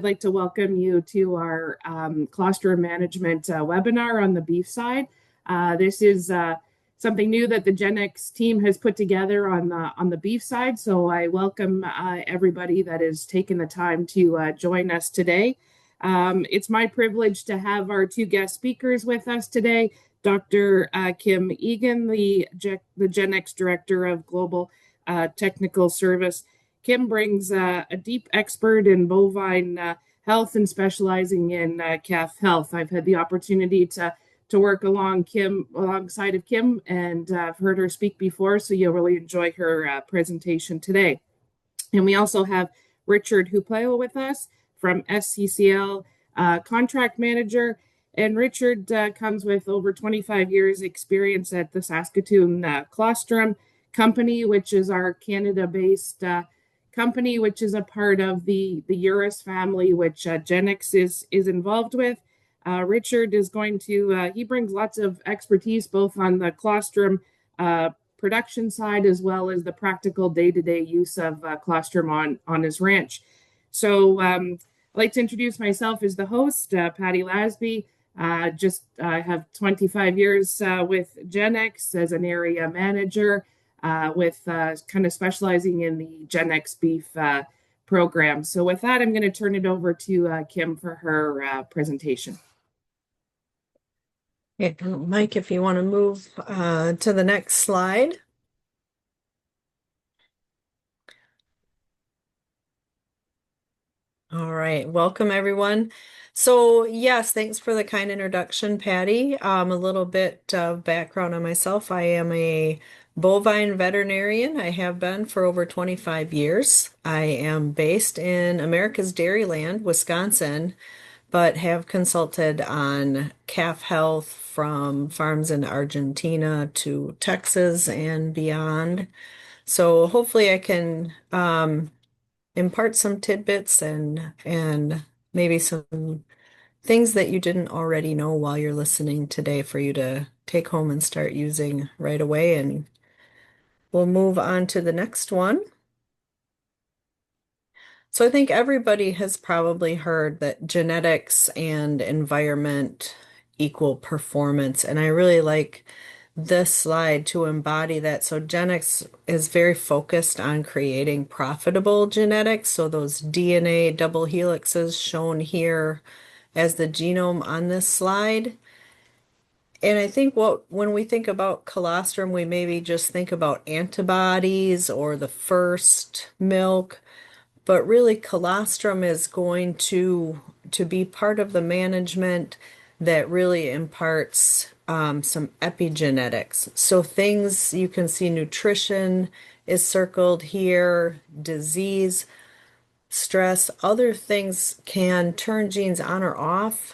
I'd like to welcome you to our Colostrum Management webinar on the beef side. This is something new that the GENEX team has put together on the beef side. So I welcome everybody that is taking the time to join us today. It's my privilege to have our two guest speakers with us today, Dr. Kim Egan, the GENEX Director of Global Technical Service. Kim brings a deep expert in bovine health and specializing in calf health. I've had the opportunity to work alongside of Kim, and I've heard her speak before, so you'll really enjoy her presentation today. And we also have Richard Hupleo with us from SCCL Contract Manager. And Richard comes with over 25 years experience at the Saskatoon Colostrum Company, which is our Canada-based company, which is a part of the Urus family, which GENEX is involved with. Richard is going to, he brings lots of expertise both on the colostrum production side as well as the practical day-to-day use of colostrum on his ranch. So I'd like to introduce myself as the host, Patty Lasby. I have 25 years with GENEX as an area manager. With kind of specializing in the GENEX beef program. So with that, I'm going to turn it over to Kim for her presentation. Okay, Mike, if you want to move to the next slide. All right, welcome everyone. So yes, thanks for the kind introduction, Patty. A little bit of background on myself. I am a bovine veterinarian. I have been for over 25 years. I am based in America's Dairyland, Wisconsin, but have consulted on calf health from farms in Argentina to Texas and beyond. So hopefully I can impart some tidbits and maybe some things that you didn't already know while you're listening today for you to take home and start using right away. And we'll move on to the next one. So I think everybody has probably heard that genetics and environment equal performance. And I really like this slide to embody that. So GENEX is very focused on creating profitable genetics. So those DNA double helixes shown here as the genome on this slide. And I think when we think about colostrum, we maybe just think about antibodies or the first milk, but really colostrum is going to be part of the management that really imparts some epigenetics. So things you can see, nutrition is circled here, disease, stress, other things can turn genes on or off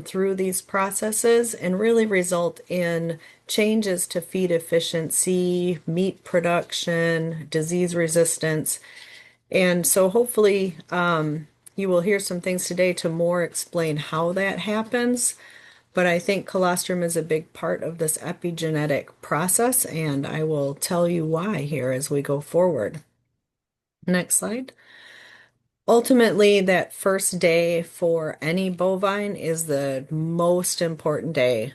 through these processes and really result in changes to feed efficiency, meat production, disease resistance. And so hopefully you will hear some things today to more explain how that happens. But I think colostrum is a big part of this epigenetic process, and I will tell you why here as we go forward. Next slide. Ultimately, that first day for any bovine is the most important day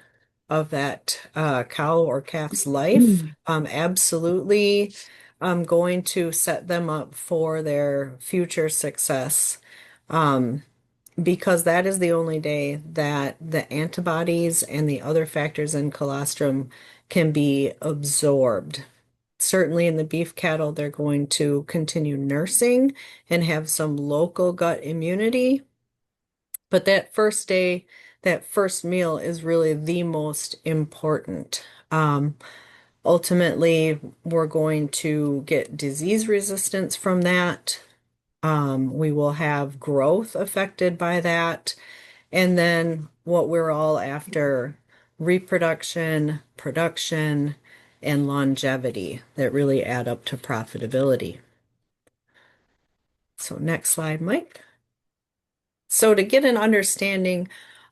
of that cow or calf's life. Absolutely going to set them up for their future success. Because that is the only day that the antibodies and the other factors in colostrum can be absorbed. Certainly in the beef cattle, they're going to continue nursing and have some local gut immunity. But that first day, that first meal is really the most important. Ultimately, we're going to get disease resistance from that. We will have growth affected by that. And then what we're all after, reproduction, production, and longevity that really add up to profitability. So next slide, Mike. So to get an understanding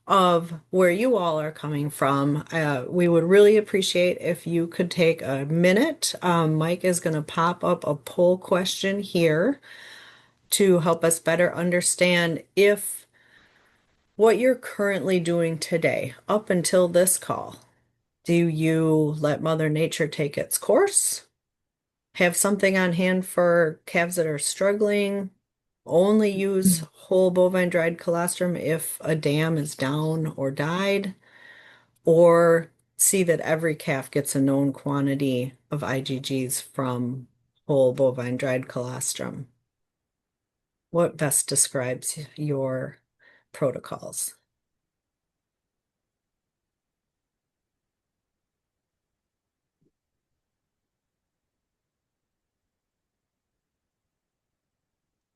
of where you all are coming from, we would really appreciate if you could take a minute. Mike is going to pop up a poll question here. to help us better understand if what you're currently doing today, up until this call. Do you let Mother Nature take its course? Have something on hand for calves that are struggling? Only use whole bovine dried colostrum if a dam is down or died? Or see that every calf gets a known quantity of IgGs from whole bovine dried colostrum? What best describes your protocols?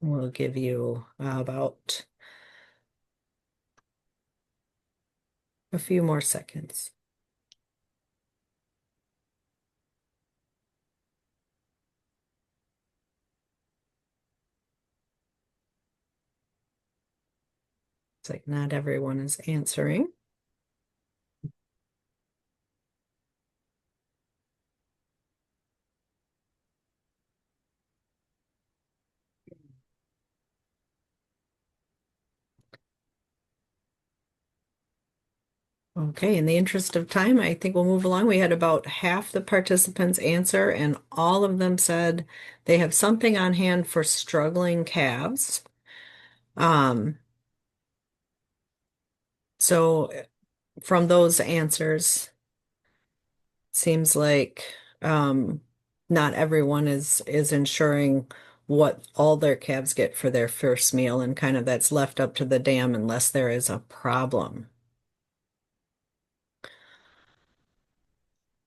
We'll give you about a few more seconds. It's like not everyone is answering. Okay, in the interest of time, I think we'll move along. We had about half the participants answer, and all of them said they have something on hand for struggling calves. Um, so from those answers, seems like not everyone is ensuring what all their calves get for their first meal, and kind of that's left up to the dam unless there is a problem.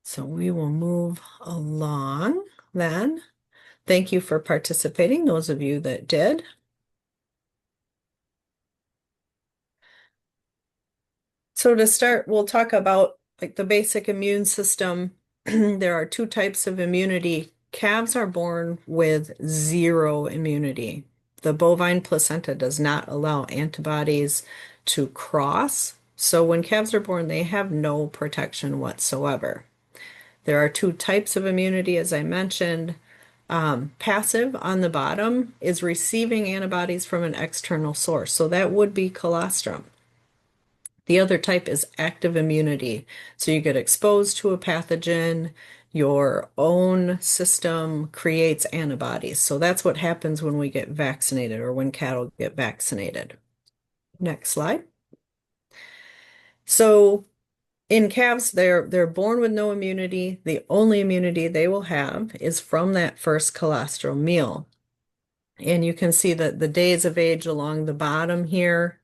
So we will move along then. Thank you for participating, those of you that did. So to start, we'll talk about like the basic immune system. There are two types of immunity. Calves are born with zero immunity. The bovine placenta does not allow antibodies to cross. So when calves are born, they have no protection whatsoever. There are two types of immunity, as I mentioned. Passive on the bottom is receiving antibodies from an external source. So that would be colostrum. The other type is active immunity. So you get exposed to a pathogen, your own system creates antibodies. So that's what happens when we get vaccinated or when cattle get vaccinated. Next slide. So in calves, they're born with no immunity. The only immunity they will have is from that first colostrum meal. And you can see that the days of age along the bottom here.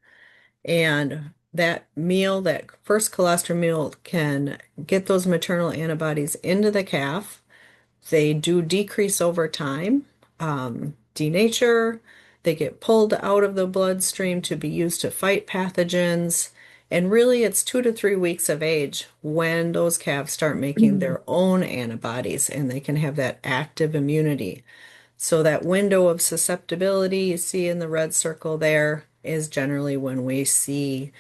And that meal, that first colostrum meal, can get those maternal antibodies into the calf. They do decrease over time, denature. They get pulled out of the bloodstream to be used to fight pathogens. And really, it's 2 to 3 weeks of age when those calves start making their own antibodies and they can have that active immunity. So that window of susceptibility you see in the red circle there is generally when we see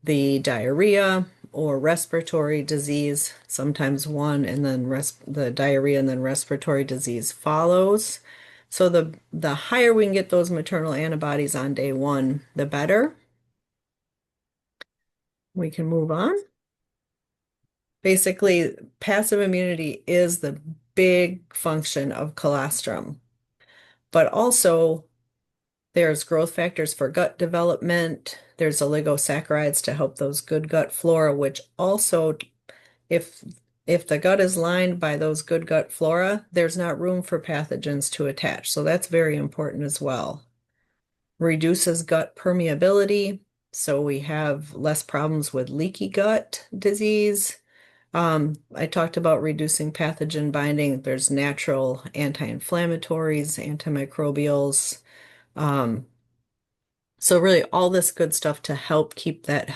the diarrhea or respiratory disease, sometimes one and then the diarrhea and then respiratory disease follows. So the higher we can get those maternal antibodies on day one, the better. We can move on. Basically, passive immunity is the big function of colostrum, but also there's growth factors for gut development. There's oligosaccharides to help those good gut flora, which also, if the gut is lined by those good gut flora, there's not room for pathogens to attach. So that's very important as well. Reduces gut permeability, so we have less problems with leaky gut disease. I talked about reducing pathogen binding. There's natural anti-inflammatories, antimicrobials. So really all this good stuff to help keep that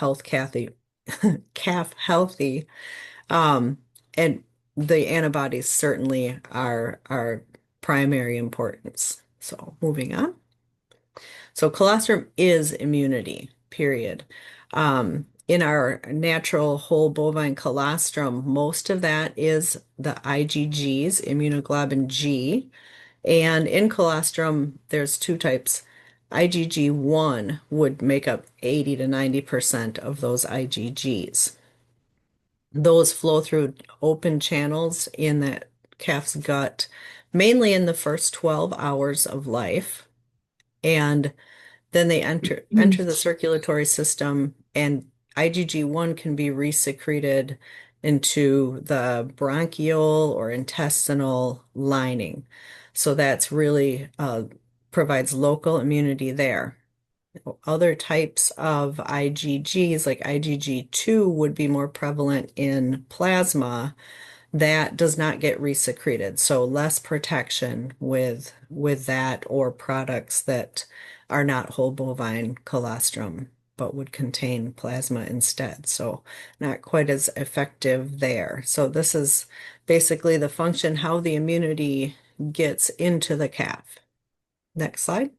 calf healthy. And the antibodies certainly are primary importance. So moving on. So colostrum is immunity, period. In our natural whole bovine colostrum, most of that is the IgGs, immunoglobulin G. And in colostrum, there's two types. IgG1 would make up 80 to 90% of those IgGs. Those flow through open channels in that calf's gut, mainly in the first 12 hours of life. And then they enter the circulatory system, and IgG1 can be resecreted into the bronchial or intestinal lining. So that's really provides local immunity there. Other types of IgGs, like IgG2, would be more prevalent in plasma that does not get resecreted. So less protection with that or products that are not whole bovine colostrum, but would contain plasma instead. So not quite as effective there. So this is basically the function, how the immunity gets into the calf. Next slide.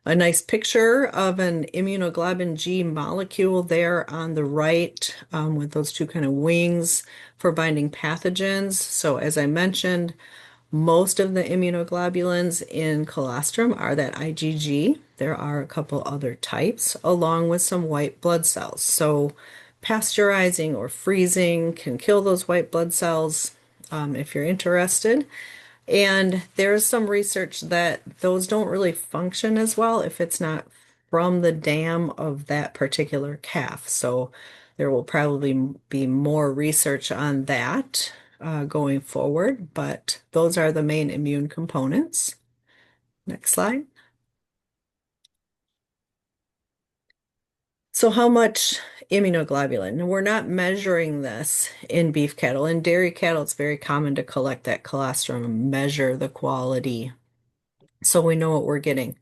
A nice picture of an immunoglobulin G molecule there on the right, with those two kind of wings for binding pathogens. So as I mentioned, most of the immunoglobulins in colostrum are that IgG. There are a couple other types, along with some white blood cells. So pasteurizing or freezing can kill those white blood cells, if you're interested. And there's some research that those don't really function as well if it's not from the dam of that particular calf. So there will probably be more research on that going forward, but those are the main immune components. Next slide. So how much immunoglobulin? Now, we're not measuring this in beef cattle. In dairy cattle, it's very common to collect that colostrum and measure the quality so we know what we're getting.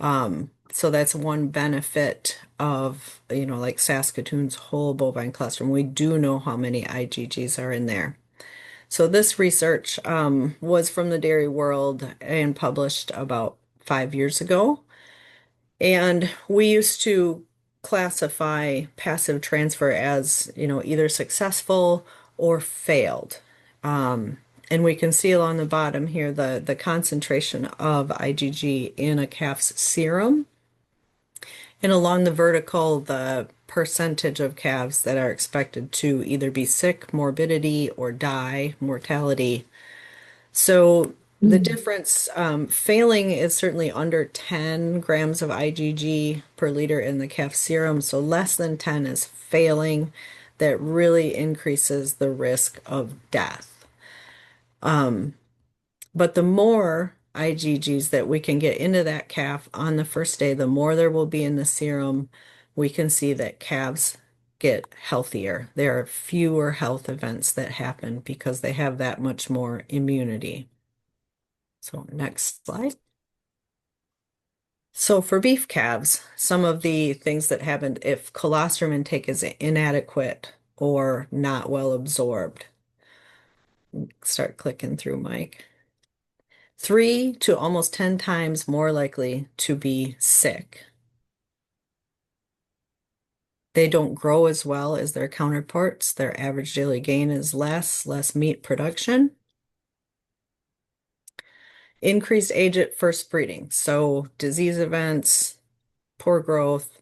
So that's one benefit of, like Saskatoon's whole bovine colostrum. We do know how many IgGs are in there. So this research was from the dairy world and published about 5 years ago. And we used to classify passive transfer as, either successful or failed. And we can see along the bottom here the concentration of IgG in a calf's serum. And along the vertical, the percentage of calves that are expected to either be sick, morbidity, or die, mortality. So the difference, failing is certainly under 10 grams of IgG per liter in the calf serum. So less than 10 is failing. That really increases the risk of death. But the more IgGs that we can get into that calf on the first day, the more there will be in the serum. We can see that calves get healthier. There are fewer health events that happen because they have that much more immunity. So next slide. So for beef calves, some of the things that happen if colostrum intake is inadequate or not well absorbed. Start clicking through, Mike. 3 to almost 10 times more likely to be sick. They don't grow as well as their counterparts. Their average daily gain is less meat production. Increased age at first breeding. So disease events, poor growth,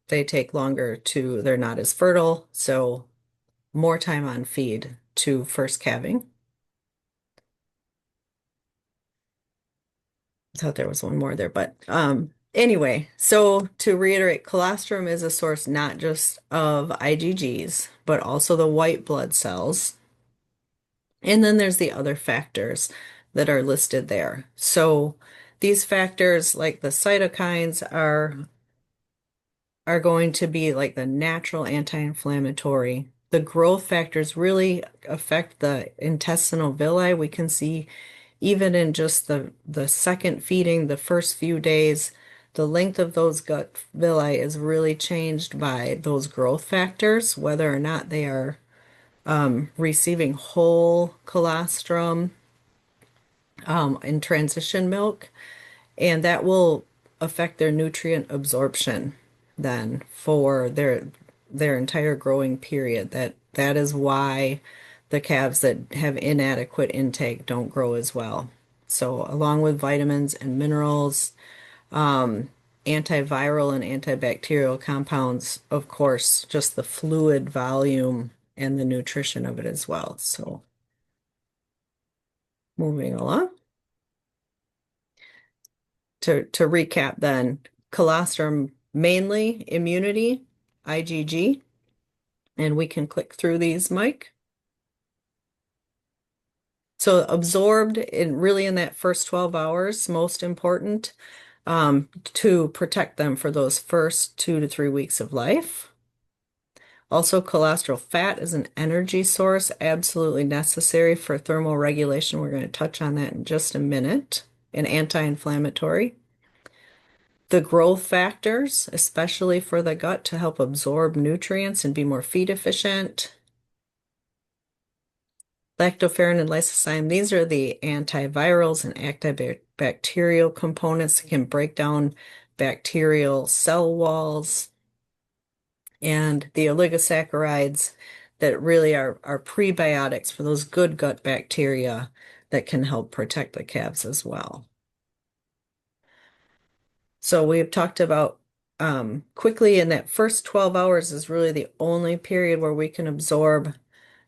they take longer they're not as fertile, so more time on feed to first calving. I thought there was one more there, but anyway, so to reiterate, colostrum is a source not just of IgGs, but also the white blood cells. And then there's the other factors that are listed there. So these factors, like the cytokines, are going to be like the natural anti-inflammatory. The growth factors really affect the intestinal villi. We can see even in just the second feeding, the first few days, the length of those gut villi is really changed by those growth factors, whether or not they are receiving whole colostrum in transition milk, and that will affect their nutrient absorption then for their entire growing period. That is why the calves that have inadequate intake don't grow as well. So along with vitamins and minerals, um, antiviral and antibacterial compounds, of course, just the fluid volume and the nutrition of it as well. So moving along. To recap then, colostrum mainly immunity, IgG, and we can click through these, Mike. So absorbed in really in that first 12 hours, most important, to protect them for those first 2 to 3 weeks of life. Also, cholesterol fat is an energy source, absolutely necessary for thermal regulation. We're going to touch on that in just a minute. An anti-inflammatory. The growth factors, especially for the gut to help absorb nutrients and be more feed efficient. Lactoferrin and lysozyme, these are the antivirals and antibacterial components that can break down bacterial cell walls. And the oligosaccharides that really are prebiotics for those good gut bacteria that can help protect the calves as well. So we've talked about quickly in that first 12 hours is really the only period where we can absorb.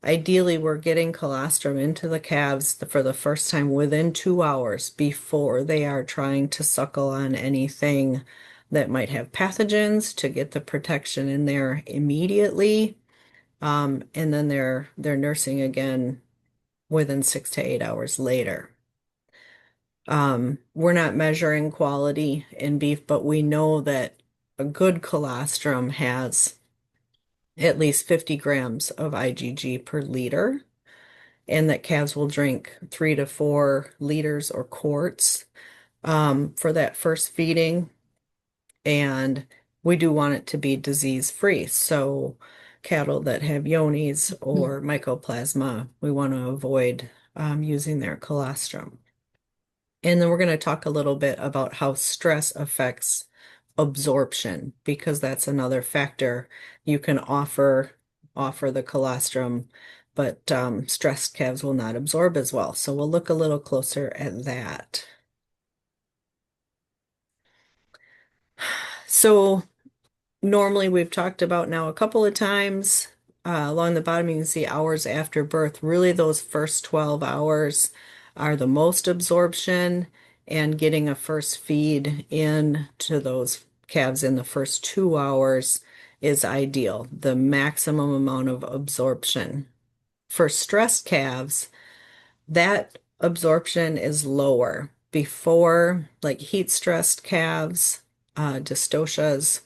Ideally, we're getting colostrum into the calves for the first time within 2 hours before they are trying to suckle on anything that might have pathogens to get the protection in there immediately. And then they're nursing again within 6 to 8 hours later. We're not measuring quality in beef, but we know that a good colostrum has at least 50 grams of IgG per liter, and that calves will drink 3 to 4 liters or quarts for that first feeding. And we do want it to be disease-free. So cattle that have yonis or mycoplasma, we want to avoid using their colostrum. And then we're going to talk a little bit about how stress affects absorption, because that's another factor. You can offer the colostrum, but stressed calves will not absorb as well. So we'll look a little closer at that. So normally we've talked about now a couple of times along the bottom, you can see hours after birth. Really, those first 12 hours are the most absorption, and getting a first feed in to those calves in the first 2 hours is ideal, the maximum amount of absorption. For stressed calves, that absorption is lower. Before, like heat stressed calves, dystocias,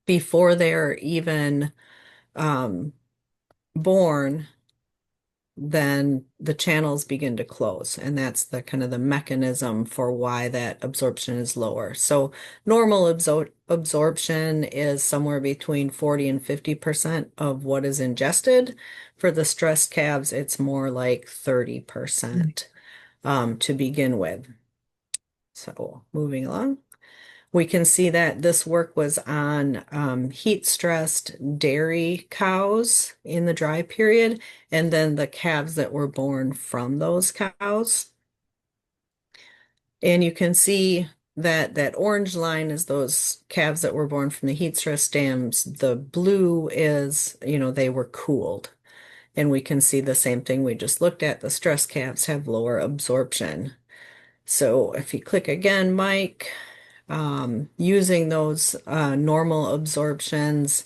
before they're even um, born, then the channels begin to close, and that's the kind of the mechanism for why that absorption is lower. So normal absorption is somewhere between 40 and 50% of what is ingested. For the stressed calves, it's more like 30% to begin with. So moving along. We can see that this work was on heat-stressed dairy cows in the dry period, and then the calves that were born from those cows. And you can see that that orange line is those calves that were born from the heat-stressed dams. The blue is, they were cooled. And we can see the same thing we just looked at. The stressed calves have lower absorption. So if you click again, Mike, using those normal absorptions,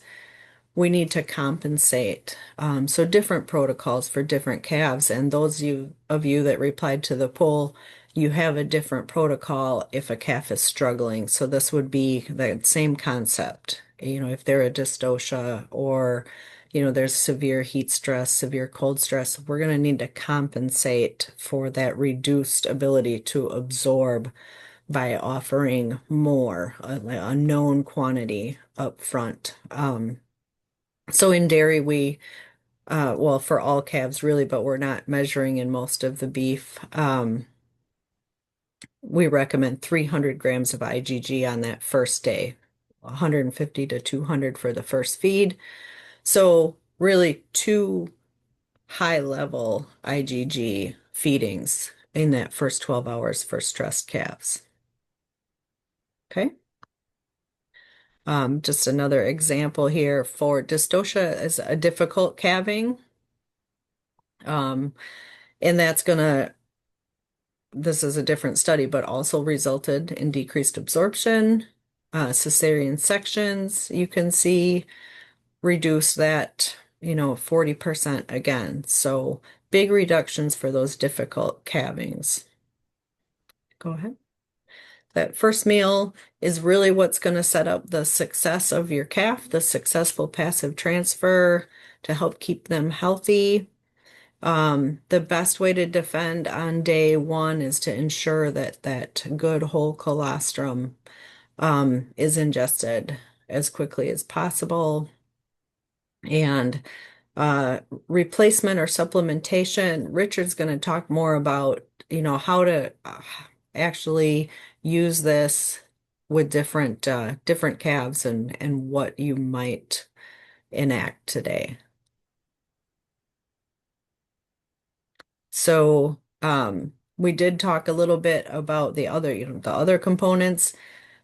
we need to compensate. So different protocols for different calves, and those of you that replied to the poll, you have a different protocol if a calf is struggling. So this would be the same concept. If they're a dystocia or there's severe heat stress, severe cold stress, we're going to need to compensate for that reduced ability to absorb by offering more, a known quantity up front. So in dairy, well, for all calves really, but we're not measuring in most of the beef. We recommend 300 grams of IgG on that first day, 150 to 200 for the first feed. So really two high level IgG feedings in that first 12 hours for stressed calves. Okay. Just another example here for dystocia is a difficult calving. Um, and this is a different study, but also resulted in decreased absorption, cesarean sections. You can see reduce that, 40% again. So big reductions for those difficult calvings. Go ahead. That first meal is really what's going to set up the success of your calf, the successful passive transfer to help keep them healthy. The best way to defend on day one is to ensure that that good whole colostrum is ingested as quickly as possible. And uh, replacement or supplementation, Richard's going to talk more about, how to actually use this with different calves and what you might enact today. So we did talk a little bit about the other components.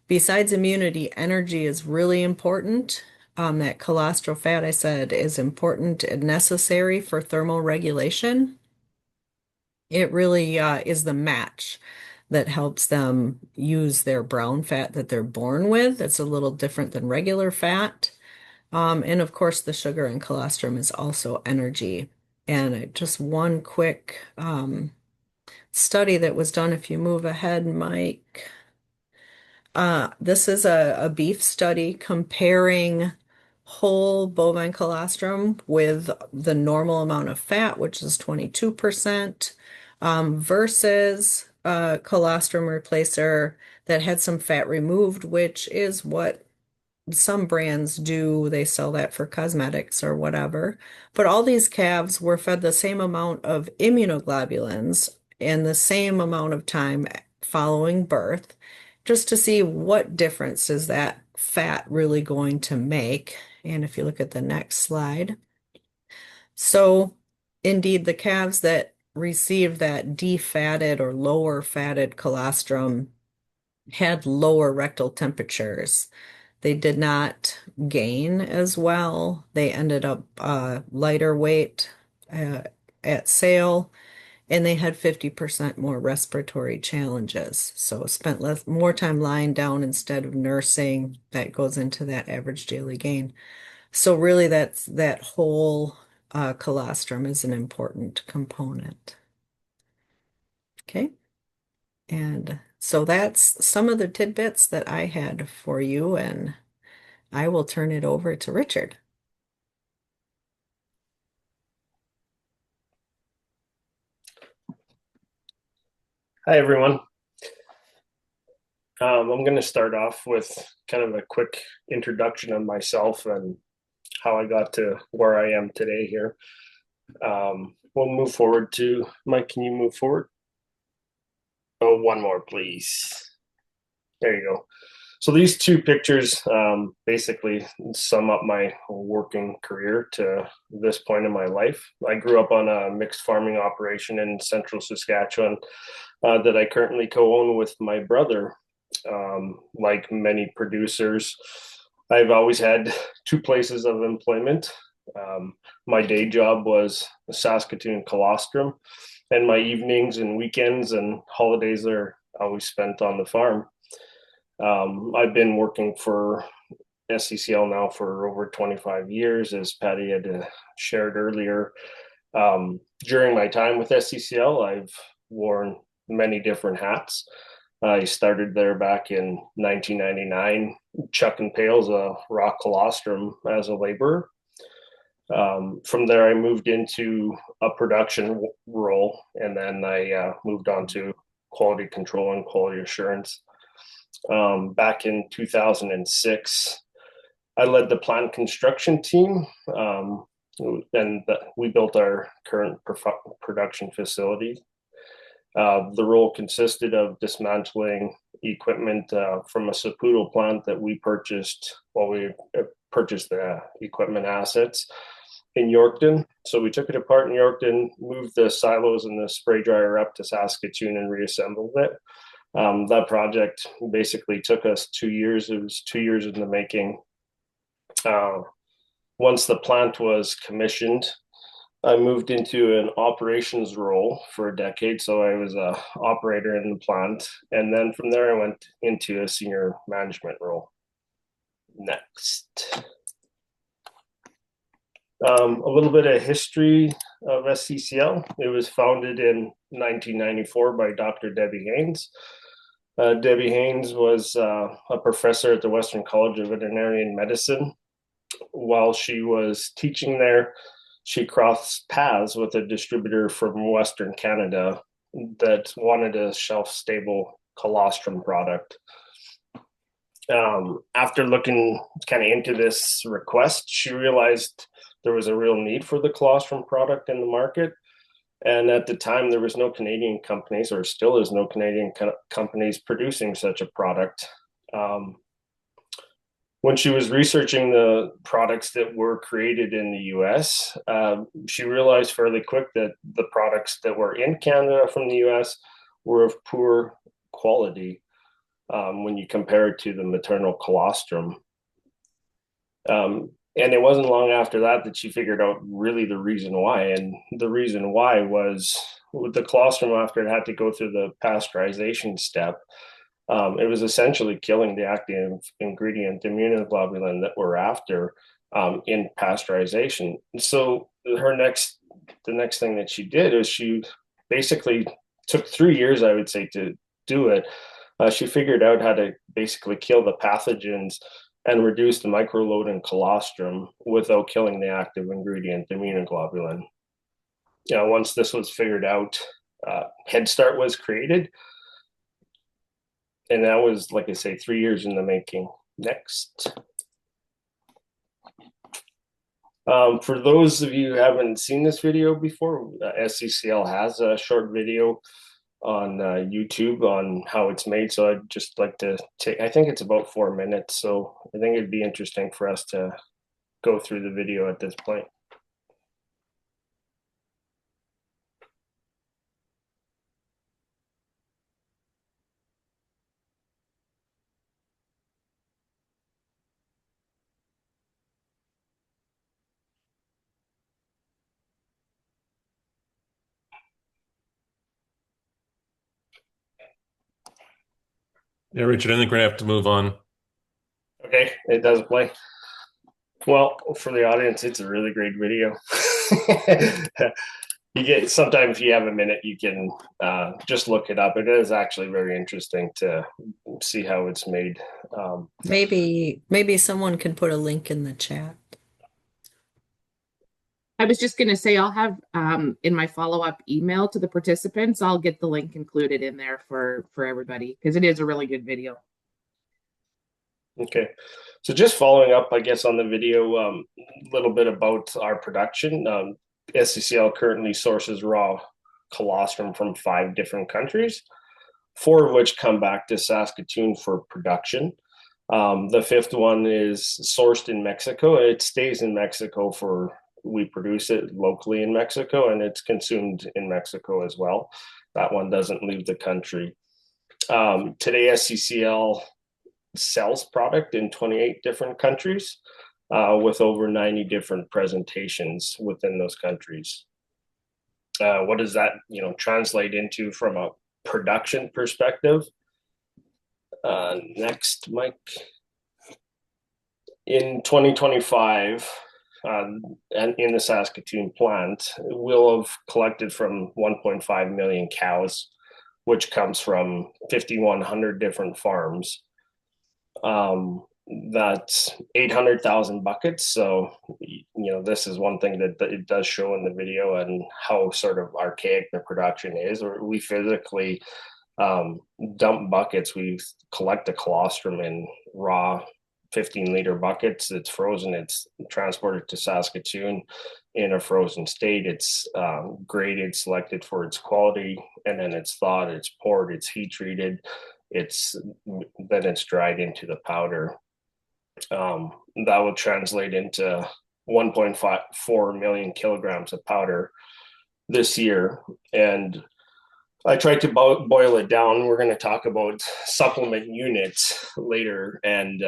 Besides immunity, energy is really important. That colostral fat I said is important and necessary for thermal regulation. It really is the match that helps them use their brown fat that they're born with. It's a little different than regular fat. And of course, the sugar in colostrum is also energy. And just one quick study that was done, if you move ahead, Mike. This is a beef study comparing whole bovine colostrum with the normal amount of fat, which is 22%, versus a colostrum replacer that had some fat removed, which is what some brands do. They sell that for cosmetics or whatever. But all these calves were fed the same amount of immunoglobulins in the same amount of time following birth, just to see what difference is that fat really going to make. And if you look at the next slide. So indeed, the calves that received that defatted or lower fatted colostrum had lower rectal temperatures. They did not gain as well. They ended up lighter weight uh, at sale, and they had 50% more respiratory challenges. So spent more time lying down instead of nursing. That goes into that average daily gain. So really, that whole colostrum is an important component. Okay. And so that's some of the tidbits that I had for you, and I will turn it over to Richard. Hi, everyone. I'm going to start off with kind of a quick introduction of myself and how I got to where I am today here. We'll move forward to Mike. Can you move forward? Oh, one more, please. There you go. So these two pictures basically sum up my working career to this point in my life. I grew up on a mixed farming operation in central Saskatchewan that I currently co-own with my brother. Like many producers, I've always had two places of employment. My day job was Saskatoon Colostrum, and my evenings and weekends and holidays are always spent on the farm. I've been working for SCCL now for over 25 years, as Patty had shared earlier. During my time with SCCL, I've worn many different hats. I started there back in 1999, chucking pails of raw colostrum as a laborer. From there, I moved into a production role, and then I moved on to quality control and quality assurance. Back in 2006, I led the plant construction team, and we built our current production facility. The role consisted of dismantling equipment from a Saputo plant that we purchased while we purchased the equipment assets, in Yorkton. So we took it apart in Yorkton, moved the silos and the spray dryer up to Saskatoon and reassembled it. That project basically took us 2 years. It was 2 years in the making. Once the plant was commissioned, I moved into an operations role for a decade. So I was a operator in the plant. And then from there, I went into a senior management role. Next. A little bit of history of SCCL. It was founded in 1994 by Dr. Debbie Haynes. Debbie Haynes was a professor at the Western College of Veterinary Medicine. While she was teaching there, she crossed paths with a distributor from Western Canada that wanted a shelf-stable colostrum product. After looking kind of into this request, she realized there was a real need for the colostrum product in the market. And at the time, there was no Canadian companies, or still is no Canadian companies producing such a product. When she was researching the products that were created in the US, she realized fairly quick that the products that were in Canada from the US were of poor quality when you compare it to the maternal colostrum. And it wasn't long after that she figured out really the reason why. And the reason why was with the colostrum, after it had to go through the pasteurization step, it was essentially killing the active ingredient immunoglobulin that we're after in pasteurization. So the next thing that she did is she basically took 3 years, I would say, to do it. She figured out how to basically kill the pathogens and reduce the microload in colostrum without killing the active ingredient immunoglobulin. Once this was figured out, Head Start was created. And that was, like I say, 3 years in the making. Next. For those of you who haven't seen this video before, SCCL has a short video on YouTube on how it's made. So I'd just like to take, I think it's about 4 minutes. So I think it'd be interesting for us to go through the video at this point. Yeah, Richard, I think we're gonna have to move on. Okay, it does play. Well, for the audience, it's a really great video. Sometimes if you have a minute, you can just look it up. It is actually very interesting to see how it's made. Maybe someone can put a link in the chat. I was just going to say I'll have in my follow-up email to the participants, I'll get the link included in there for everybody because it is a really good video. Okay, so just following up, I guess, on the video, a little bit about our production. SCCL currently sources raw colostrum from 5 different countries, 4 of which come back to Saskatoon for production. The 5th one is sourced in Mexico. It stays in Mexico we produce it locally in Mexico, and it's consumed in Mexico as well. That one doesn't leave the country. Today, SCCL sells product in 28 different countries with over 90 different presentations within those countries. What does that translate into from a production perspective? Next, Mike. In 2025, and in the Saskatoon plant, we'll have collected from 1.5 million cows, which comes from 5,100 different farms. That's 800,000 buckets. So, this is one thing that it does show in the video and how sort of archaic the production is. Or we physically dump buckets. We collect the colostrum in raw 15-liter buckets. It's frozen. It's transported to Saskatoon in a frozen state. It's graded, selected for its quality, and then it's thawed, it's poured, it's heat treated. Then it's dried into the powder. That will translate into 1.4 million kilograms of powder this year. And I tried to boil it down. We're going to talk about supplement units later. And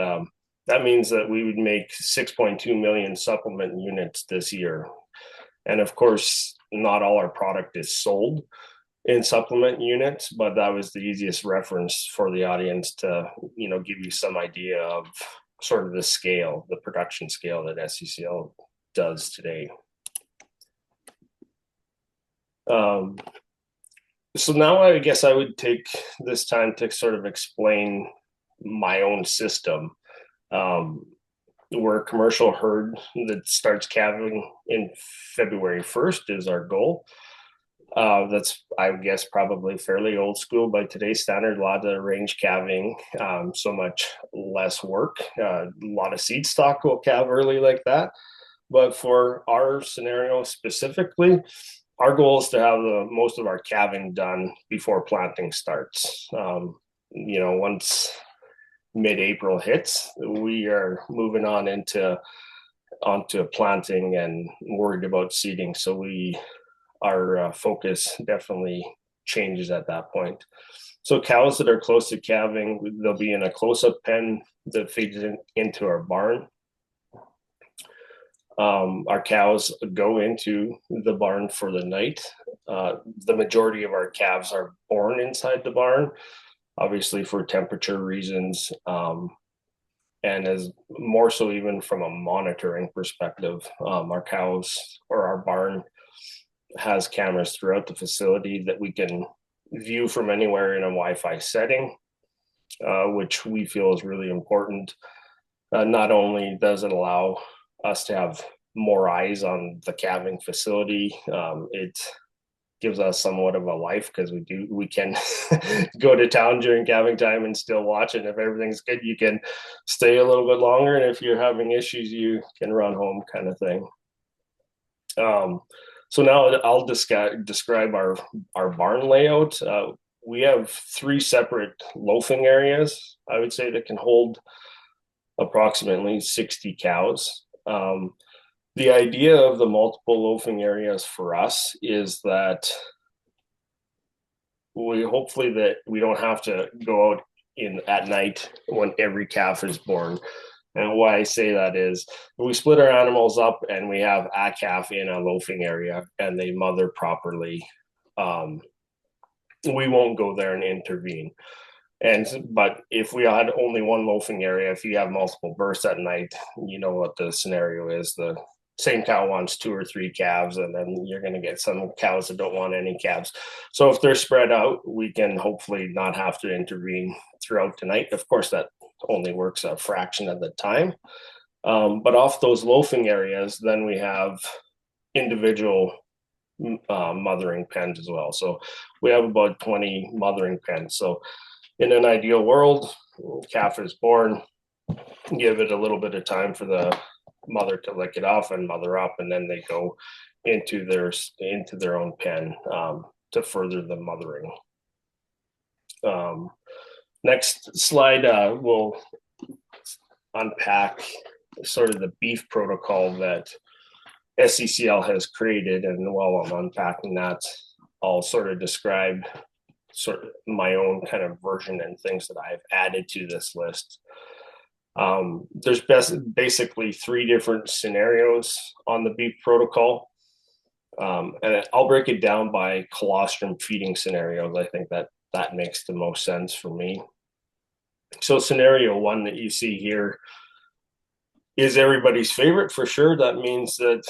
that means that we would make 6.2 million supplement units this year. And of course, not all our product is sold in supplement units, but that was the easiest reference for the audience to, give you some idea of sort of the scale, the production scale that SCCL does today. So now I guess I would take this time to sort of explain my own system. We're a commercial herd that starts calving in February 1st is our goal. That's, I guess, probably fairly old school by today's standard. A lot of range calving, so much less work. A lot of seed stock will calve early like that. But for our scenario specifically, our goal is to have most of our calving done before planting starts. Once mid-April hits, we are moving on onto planting and worried about seeding. So our focus definitely changes at that point. So cows that are close to calving, they'll be in a close-up pen that feeds into our barn. Our cows go into the barn for the night. The majority of our calves are born inside the barn, obviously for temperature reasons, and as more so even from a monitoring perspective. Our cows or our barn has cameras throughout the facility that we can view from anywhere in a Wi-Fi setting, which we feel is really important. Not only does it allow us to have more eyes on the calving facility, it gives us somewhat of a life because we can go to town during calving time and still watch it. If everything's good, you can stay a little bit longer, and if you're having issues, you can run home, kind of thing. So now I'll describe our barn layout. We have 3 separate loafing areas, I would say, that can hold approximately 60 cows. The idea of the multiple loafing areas for us is that we don't have to go out at night when every calf is born. And why I say that is we split our animals up and we have a calf in a loafing area and they mother properly. We won't go there and intervene. But if we had only one loafing area, if you have multiple births at night, you know what the scenario is. The same cow wants 2 or 3 calves, and then you're going to get some cows that don't want any calves. So if they're spread out, we can hopefully not have to intervene throughout the night. Of course, that only works a fraction of the time. But off those loafing areas, then we have individual mothering pens as well. So we have about 20 mothering pens. So in an ideal world, calf is born, give it a little bit of time for the mother to lick it off and mother up, and then they go into their own pen to further the mothering. Next slide, we'll unpack sort of the beef protocol that SCCL has created, and while I'm unpacking that, I'll sort of describe sort of my own kind of version and things that I've added to this list. There's basically 3 different scenarios on the beef protocol. And I'll break it down by colostrum feeding scenarios. I think that makes the most sense for me. So scenario 1 that you see here is everybody's favorite for sure. That means that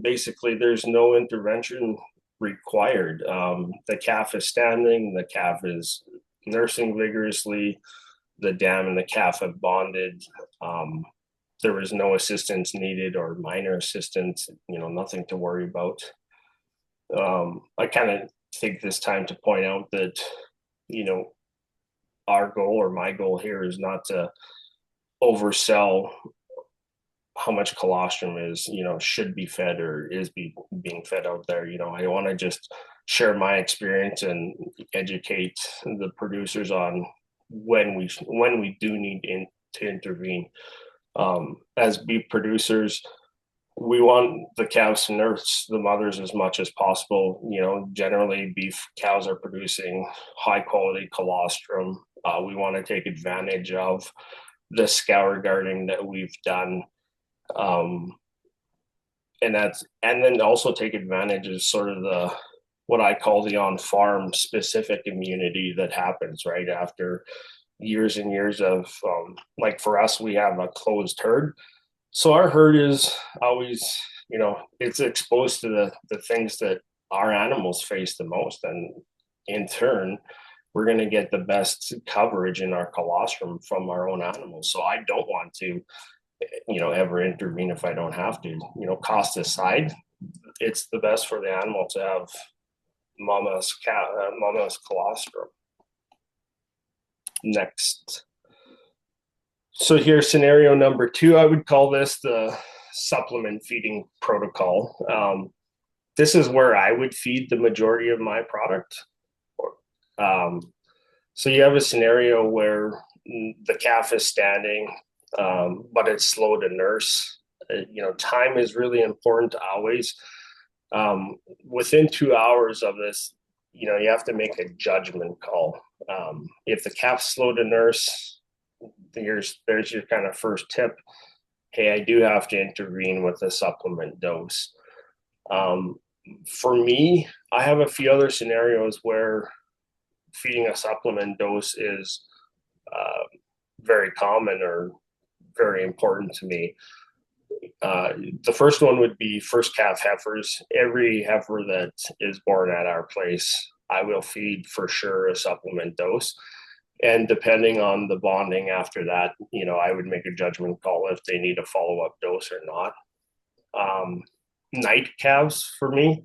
basically there's no intervention required. The calf is standing, the calf is nursing vigorously, the dam and the calf have bonded. There was no assistance needed or minor assistance, nothing to worry about. I kind of take this time to point out that, our goal or my goal here is not to oversell how much colostrum is, should be fed or is being fed out there. I want to just share my experience and educate the producers on when we do need to intervene. As beef producers, we want the calves to nurse the mothers as much as possible. Generally beef cows are producing high quality colostrum. We want to take advantage of the scour guarding that we've done. And then also take advantage of sort of what I call the on-farm specific immunity that happens right after years and years of, like for us, we have a closed herd. So our herd is always, it's exposed to the things that our animals face the most. And in turn, we're going to get the best coverage in our colostrum from our own animals. So I don't want to, ever intervene if I don't have to. Cost aside, it's the best for the animal to have mama's colostrum. Next. So here's scenario number 2. I would call this the supplement feeding protocol. This is where I would feed the majority of my product. So you have a scenario where the calf is standing, but it's slow to nurse. Time is really important always. Within 2 hours of this, you have to make a judgment call. If the calf's slow to nurse, there's your kind of first tip. Hey, I do have to intervene with a supplement dose. For me, I have a few other scenarios where feeding a supplement dose is very common or very important to me. The first one would be first calf heifers. Every heifer that is born at our place, I will feed for sure a supplement dose. And depending on the bonding after that, I would make a judgment call if they need a follow-up dose or not. Night calves for me,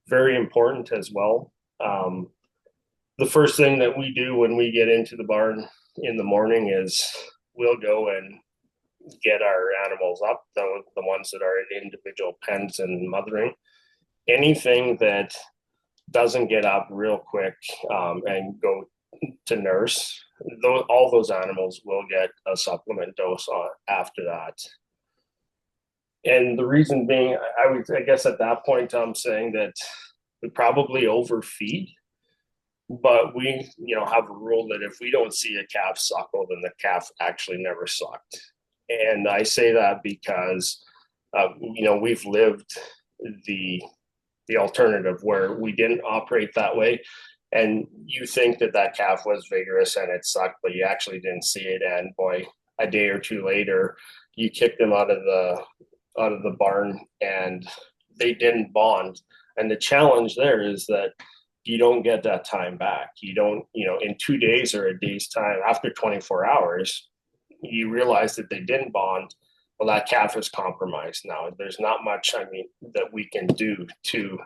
very important as well. The first thing that we do when we get into the barn in the morning is we'll go and get our animals up, the ones that are in individual pens and mothering. Anything that doesn't get up real quick and go to nurse, all those animals will get a supplement dose after that. And the reason being, I guess at that point, I'm saying that we probably overfeed, but we, have a rule that if we don't see a calf suckle, then the calf actually never sucked. And I say that because, we've lived the alternative where we didn't operate that way. And you think that calf was vigorous and it sucked, but you actually didn't see it. And boy, a day or two later, you kicked them out of the barn and they didn't bond. And the challenge there is that you don't get that time back. You don't, in 2 days or a day's time, after 24 hours, you realize that they didn't bond. Well, that calf is compromised now. There's not much, that we can do to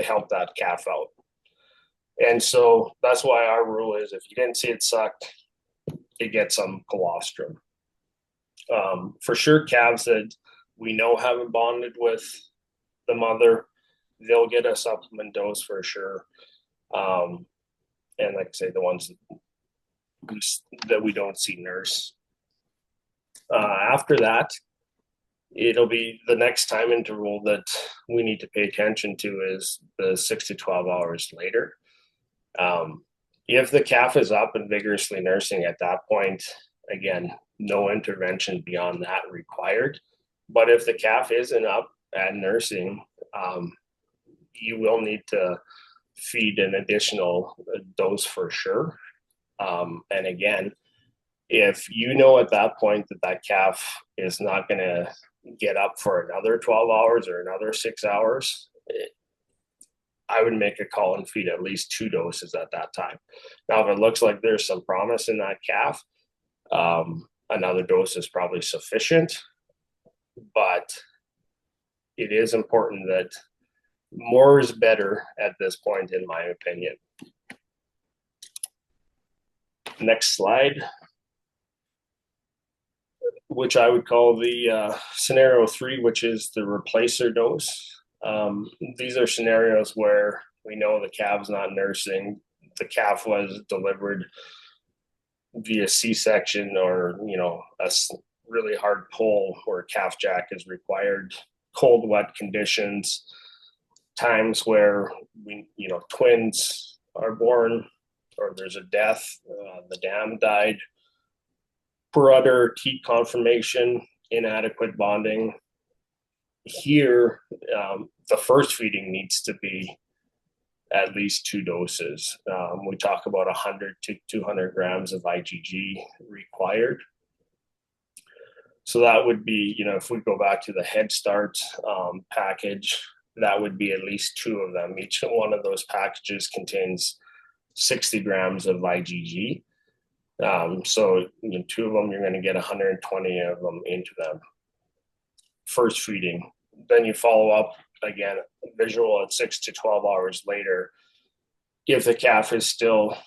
help that calf out. And so that's why our rule is if you didn't see it suck, you get some colostrum. For sure, calves that we know haven't bonded with the mother, they'll get a supplement dose for sure. And like I say, the ones that we don't see nurse. After that, it'll be the next time interval that we need to pay attention to is the 6 to 12 hours later. If the calf is up and vigorously nursing at that point, again, no intervention beyond that required. But if the calf isn't up and nursing, you will need to feed an additional dose for sure. And again, if you know at that point that calf is not going to get up for another 12 hours or another 6 hours, I would make a call and feed at least 2 doses at that time. Now, if it looks like there's some promise in that calf, another dose is probably sufficient. But it is important that more is better at this point, in my opinion. Next slide, which I would call the scenario 3, which is the replacer dose. These are scenarios where we know the calf's not nursing. The calf was delivered via C-section or, really hard pull where calf jack is required, cold, wet conditions, times where twins are born or there's a death, the dam died, per udder, teat conformation, inadequate bonding. Here, the first feeding needs to be at least 2 doses. We talk about 100 to 200 grams of IgG required. So that would be, if we go back to the Head Start package, that would be at least 2 of them. Each one of those packages contains 60 grams of IgG. So 2 of them, you're going to get 120 of them into them. First feeding. Then you follow up again, visual at 6 to 12 hours later. If the calf is still,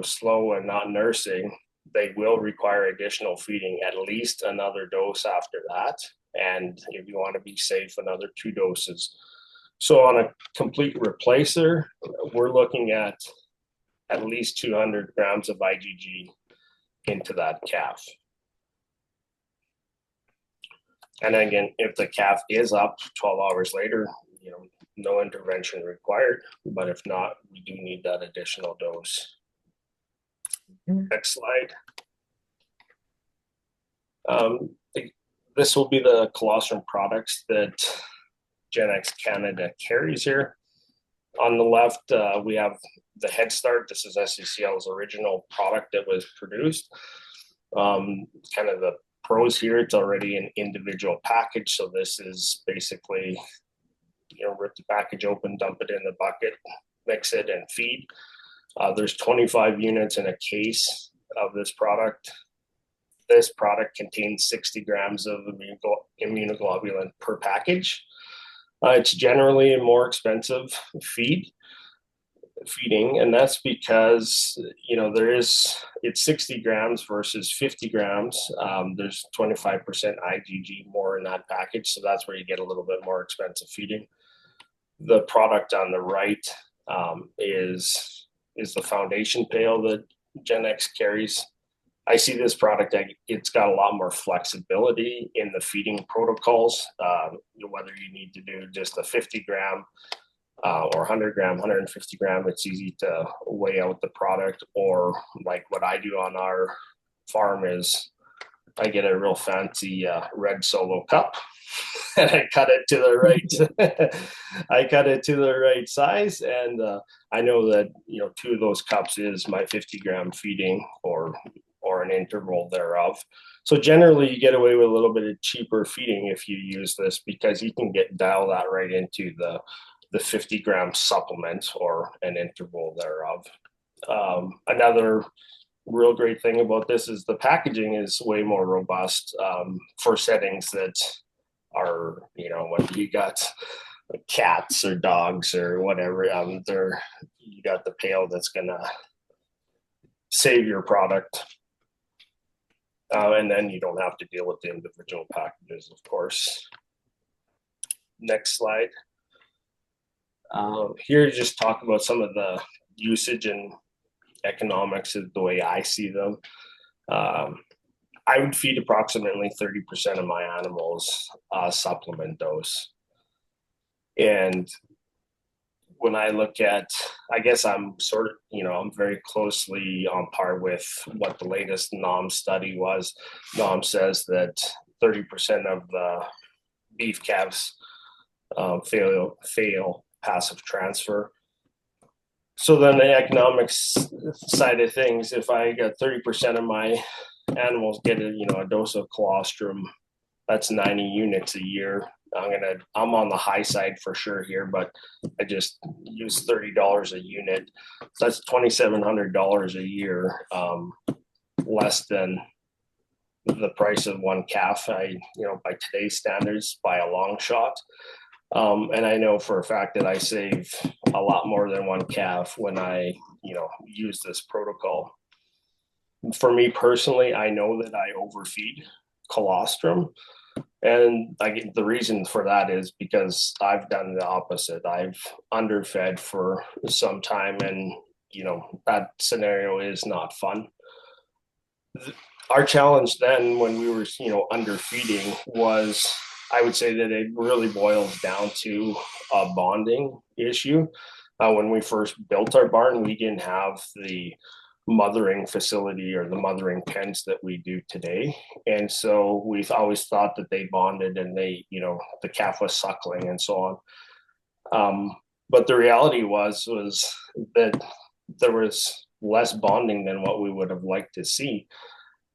slow and not nursing, they will require additional feeding, at least another dose after that. And if you want to be safe, another 2 doses. So on a complete replacer, we're looking at least 200 grams of IgG into that calf. And again, if the calf is up 12 hours later, no intervention required. But if not, we do need that additional dose. Next slide. This will be the Colostrum products that GENEX Canada carries here. On the left, we have the Head Start. This is SCCL's original product that was produced. Kind of the pros here, it's already an individual package. So this is basically, rip the package open, dump it in the bucket, mix it and feed. There's 25 units in a case of this product. This product contains 60 grams of immunoglobulin per package. It's generally a more expensive feeding, and that's because it's 60 grams versus 50 grams. There's 25% IgG more in that package, so that's where you get a little bit more expensive feeding. The product on the right is the foundation pail that GENEX carries. I see this product, it's got a lot more flexibility in the feeding protocols, whether you need to do just a 50 gram or 100 gram, 150 gram, it's easy to weigh out the product. Or like what I do on our farm is I get a real fancy red Solo cup and I cut it to the right. I cut it to the right size, and I know that 2 of those cups is my 50 gram feeding or an interval thereof. So generally, you get away with a little bit of cheaper feeding if you use this, because you can dial that right into the 50 gram supplement or an interval thereof. Another real great thing about this is the packaging is way more robust for settings that are, whether you got cats or dogs or whatever, you got the pail that's gonna save your product. And then you don't have to deal with the individual packages, of course. Next slide. Here, just talk about some of the usage and economics of the way I see them. I would feed approximately 30% of my animals a supplement dose. And when I look at, I guess I'm sort of, I'm very closely on par with what the latest NOM study was. NOM says that 30% of the beef calves fail passive transfer. So then the economics side of things, if I got 30% of my animals get a dose of colostrum, that's 90 units a year. I'm on the high side for sure here, but I just use $30 a unit. So that's $2,700 a year, less than the price of one calf. By today's standards, by a long shot. And I know for a fact that I save a lot more than one calf when I, use this protocol. For me personally, I know that I overfeed colostrum. And the reason for that is because I've done the opposite. I've underfed for some time, and that scenario is not fun. our challenge then when we were, underfeeding was, I would say that it really boils down to a bonding issue. When we first built our barn, we didn't have the mothering facility or the mothering pens that we do today. And so we've always thought that they bonded and they, the calf was suckling and so on. But the reality was that there was less bonding than what we would have liked to see.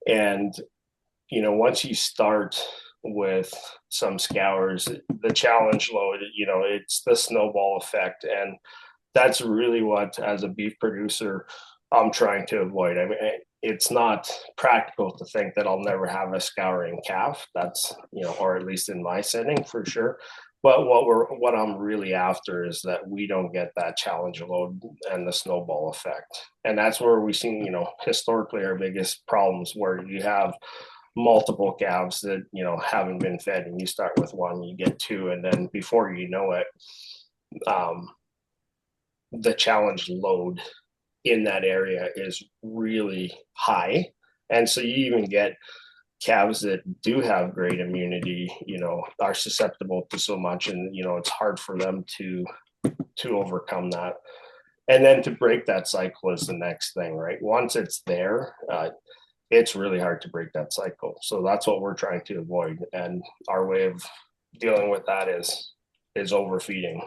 And, once you start with some scours, the challenge load, it's the snowball effect. And that's really what, as a beef producer, I'm trying to avoid. I mean, it's not practical to think that I'll never have a scouring calf. That's, or at least in my setting for sure. But what I'm really after is that we don't get that challenge load and the snowball effect. And that's where we've seen, historically our biggest problems, where you have multiple calves that, haven't been fed, and you start with one, you get two, and then before you know it, the challenge load in that area is really high. And so you even get calves that do have great immunity, are susceptible to so much, and it's hard for them to overcome that. And then to break that cycle is the next thing, right? Once it's there, it's really hard to break that cycle. So that's what we're trying to avoid, and our way of dealing with that is overfeeding.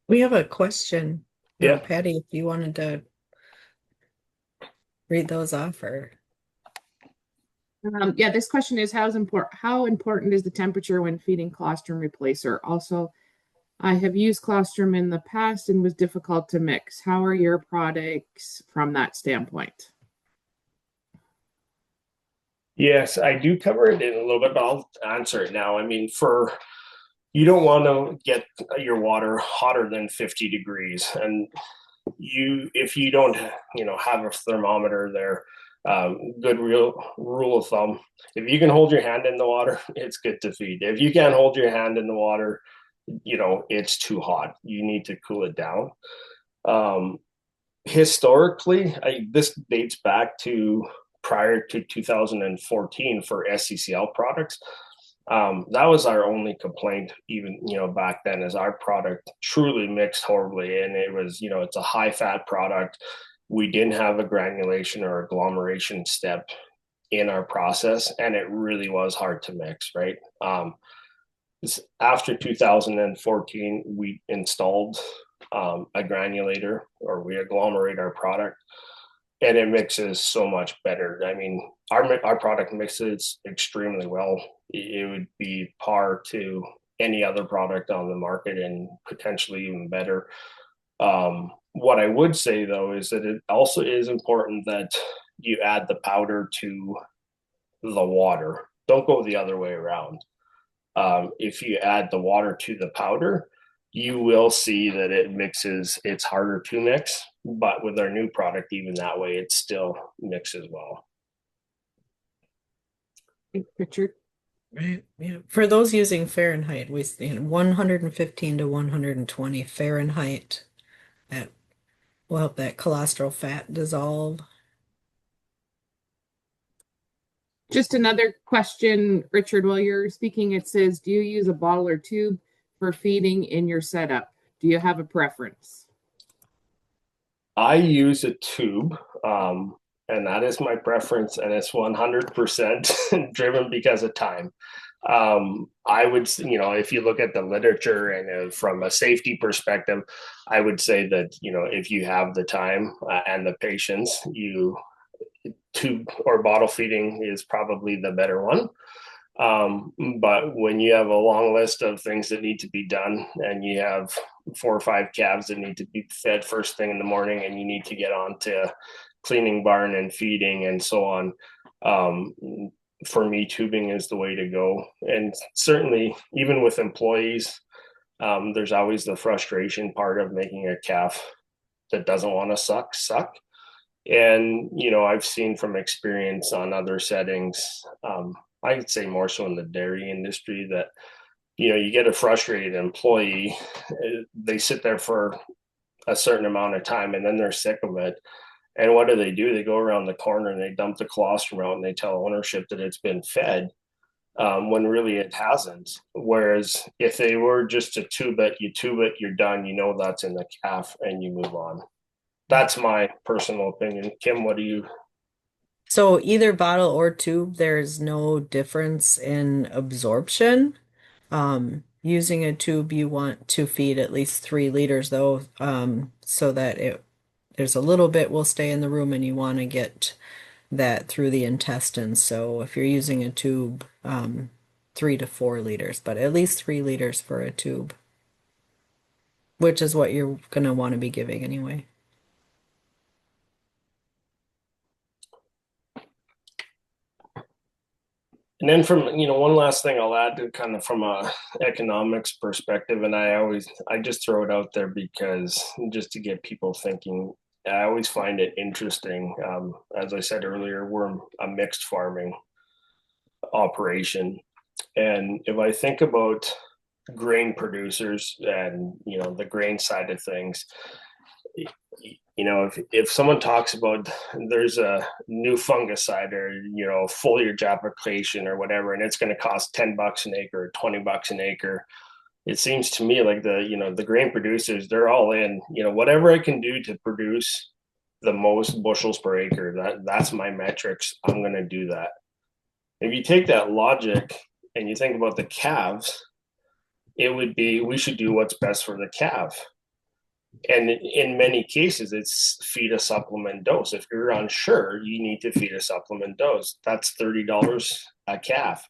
We have a question. Yeah. Patty, if you wanted to read those off, or this question is how important is the temperature when feeding colostrum replacer? Also, I have used colostrum in the past and was difficult to mix. How are your products from that standpoint? Yes, I do cover it in a little bit, but I'll answer it now. I mean, you don't want to get your water hotter than 50 degrees. And if you don't, have a thermometer there, good rule of thumb, if you can hold your hand in the water, it's good to feed. If you can't hold your hand in the water, it's too hot. You need to cool it down. Historically, this dates back to prior to 2014 for SCCL products. That was our only complaint, even, back then, is our product truly mixed horribly. And it was, it's a high fat product. We didn't have a granulation or agglomeration step in our process, and it really was hard to mix, right? After 2014, we installed a granulator, or we agglomerate our product, and it mixes so much better. I mean, our product mixes extremely well. It would be par to any other product on the market, and potentially even better. What I would say, though, is that it also is important that you add the powder to the water. Don't go the other way around. If you add the water to the powder, you will see that it mixes. It's harder to mix, but with our new product, even that way, it still mixes well. Richard? right? Yeah. For those using Fahrenheit, we 115 to 120 Fahrenheit. That will help that cholesterol fat dissolve. Just another question, Richard, while you're speaking, it says, do you use a bottle or tube for feeding in your setup? Do you have a preference? I use a tube, and that is my preference, and it's 100% driven because of time. I would, if you look at the literature and from a safety perspective, I would say that, if you have the time and the patience, tube or bottle feeding is probably the better one. But when you have a long list of things that need to be done, and you have 4 or 5 calves that need to be fed first thing in the morning, and you need to get on to cleaning barn and feeding and so on, for me, tubing is the way to go. And certainly, even with employees, there's always the frustration part of making a calf that doesn't want to suck. And, I've seen from experience on other settings, I'd say more so in the dairy industry, that, you get a frustrated employee, they sit there for a certain amount of time and then they're sick of it. And what do? They go around the corner and they dump the colostrum out and they tell ownership that it's been fed, when really it hasn't. Whereas if they were just to tube it, you're done. You know that's in the calf and you move on. That's my personal opinion. Kim, what do you? So either bottle or tube, there's no difference in absorption. Using a tube, you want to feed at least 3 liters though, so that there's a little bit will stay in the room and you want to get that through the intestines. So if you're using a tube, 3 to 4 liters, but at least 3 liters for a tube, which is what you're gonna want to be giving anyway. And then from, one last thing I'll add to kind of from a economics perspective, and I just throw it out there because just to get people thinking, I always find it interesting. As I said earlier, we're a mixed farming operation. And if I think about grain producers and, the grain side of things, if someone talks about there's a new fungicide or foliage application or whatever, and it's going to cost $10 an acre or $20 an acre, it seems to me like the grain producers, they're all in. Whatever I can do to produce the most bushels per acre, that's my metrics. I'm going to do that. If you take that logic and you think about the calves, it would be we should do what's best for the calf. And in many cases, it's feed a supplement dose. If you're unsure, you need to feed a supplement dose. That's $30 a calf.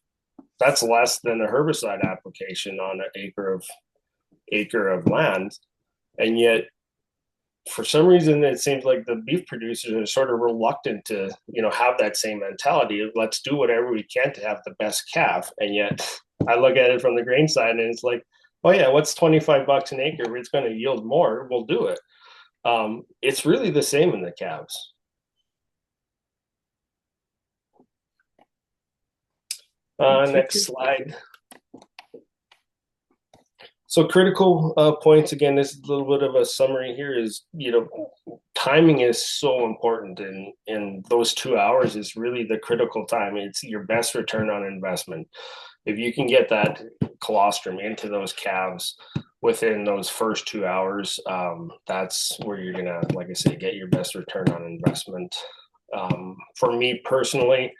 That's less than a herbicide application on an acre of land. And yet, for some reason, it seems like the beef producers are sort of reluctant to, have that same mentality. Let's do whatever we can to have the best calf. And yet, I look at it from the grain side, and it's like, oh yeah, what's $25 an acre? It's going to yield more. We'll do it. It's really the same in the calves. Next slide. So critical points, again, this is a little bit of a summary here is, timing is so important, and those 2 hours is really the critical time. It's your best return on investment. If you can get that colostrum into those calves within those first 2 hours, that's where you're gonna, like I say, get your best return on investment. For me personally,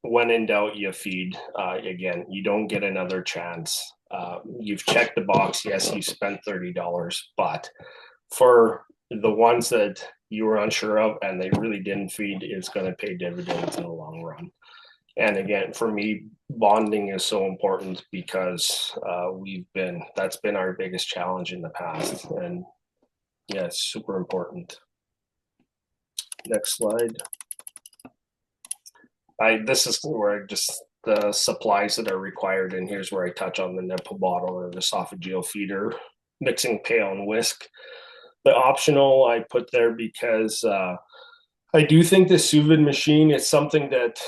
when in doubt, you feed. Again, you don't get another chance. You've checked the box. Yes, you spent $30, but for the ones that you were unsure of and they really didn't feed, it's going to pay dividends in the long run. And again, for me, bonding is so important because that's been our biggest challenge in the past. And yeah, it's super important. Next slide. This is where just the supplies that are required, and here's where I touch on the nipple bottle or the esophageal feeder, mixing pail and whisk. The optional I put there because I do think the sous vide machine is something that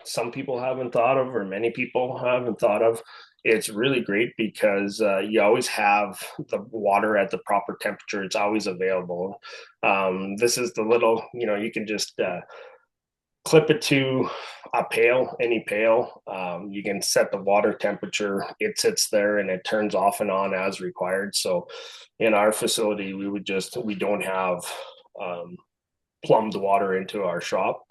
some people haven't thought of, or many people haven't thought of. It's really great because you always have the water at the proper temperature. It's always available. This is the little, you can just clip it to a pail, any pail. You can set the water temperature. It sits there and it turns off and on as required. So in our facility, we don't have plumbed water into our shop,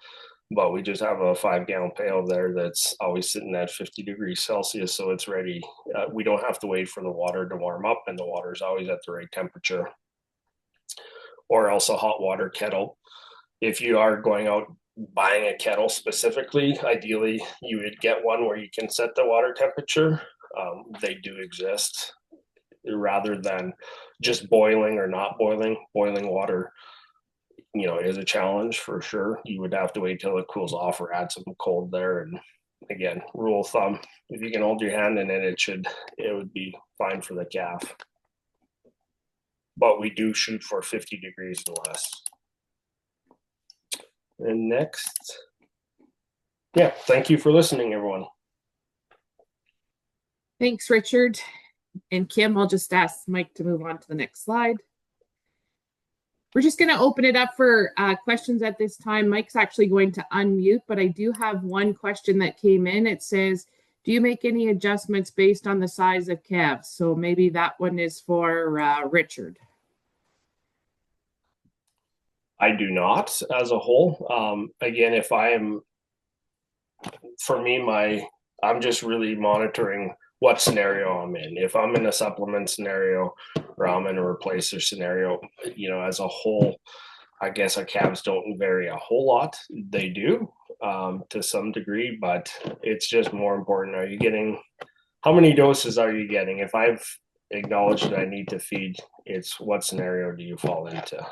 but we just have a 5-gallon pail there that's always sitting at 50 degrees Celsius. So it's ready. We don't have to wait for the water to warm up, and the water is always at the right temperature. Or else a hot water kettle. If you are going out buying a kettle specifically, ideally you would get one where you can set the water temperature. They do exist, rather than just boiling or not boiling. Boiling water, is a challenge for sure. You would have to wait till it cools off or add some cold there. And again, rule of thumb, if you can hold your hand in it, it would be fine for the calf. But we do shoot for 50 degrees or less. And next, yeah, thank you for listening, everyone. Thanks, Richard. And Kim, I'll just ask Mike to move on to the next slide. We're just going to open it up for questions at this time. Mike's actually going to unmute, but I do have one question that came in. It says, do you make any adjustments based on the size of calves? So maybe that one is for Richard. I do not as a whole. Again, I'm just really monitoring what scenario I'm in. If I'm in a supplement scenario or I'm in a replacer scenario, as a whole, I guess our calves don't vary a whole lot. They do to some degree, but it's just more important. How many doses are you getting? If I've acknowledged that I need to feed, it's what scenario do you fall into?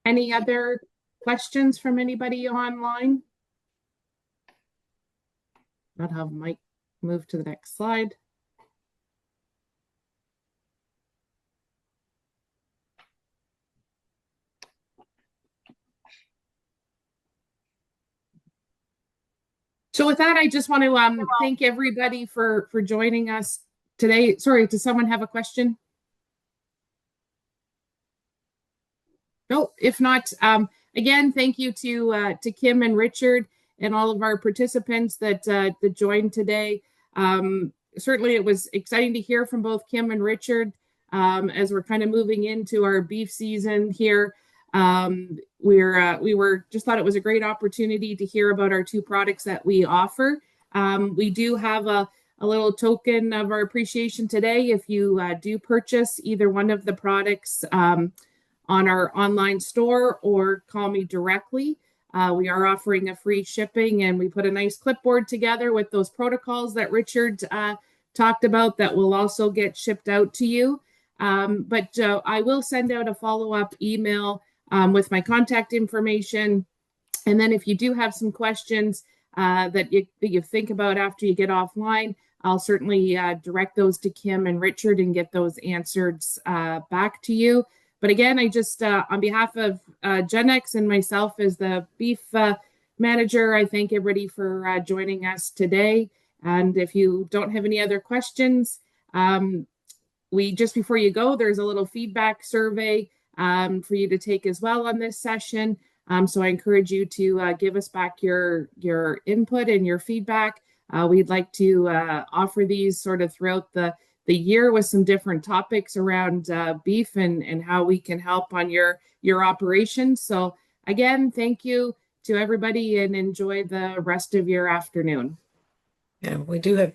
Any other questions from anybody online? I'll have Mike move to the next slide. So with that, I just want to thank everybody for joining us today. Sorry, does someone have a question? No, if not, again, thank you to Kim and Richard and all of our participants that joined today. Certainly, it was exciting to hear from both Kim and Richard as we're kind of moving into our beef season here. We just thought it was a great opportunity to hear about our two products that we offer. We do have a little token of our appreciation today. If you do purchase either one of the products on our online store or call me directly, we are offering a free shipping, and we put a nice clipboard together with those protocols that Richard talked about that will also get shipped out to you. But I will send out a follow-up email with my contact information. And then if you do have some questions that you think about after you get offline, I'll certainly direct those to Kim and Richard and get those answered back to you. But again, I just, on behalf of GENEX and myself as the beef manager, I thank everybody for joining us today. And if you don't have any other questions, just before you go, there's a little feedback survey for you to take as well on this session. So I encourage you to give us back your input and your feedback. We'd like to offer these sort of throughout the year with some different topics around beef and how we can help on your operations. So again, thank you to everybody and enjoy the rest of your afternoon. Yeah, we do have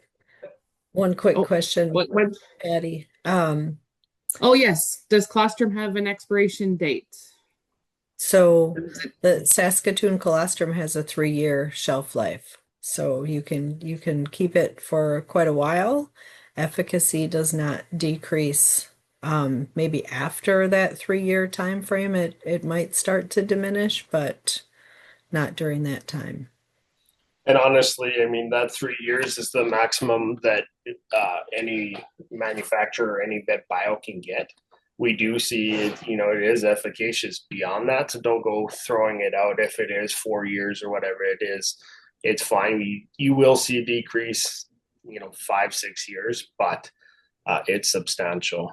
one quick question, Patty. Oh yes, does Colostrum have an expiration date? So the Saskatoon Colostrum has a 3-year shelf life. So you can keep it for quite a while. Efficacy does not decrease. Maybe after that 3-year time frame, it might start to diminish, but not during that time. And honestly, I mean, that 3 years is the maximum that any manufacturer or any vet bio can get. We do see it, it is efficacious beyond that. So don't go throwing it out if it is 4 years or whatever it is. It's fine. You will see a decrease, 5-6 years, but it's substantial.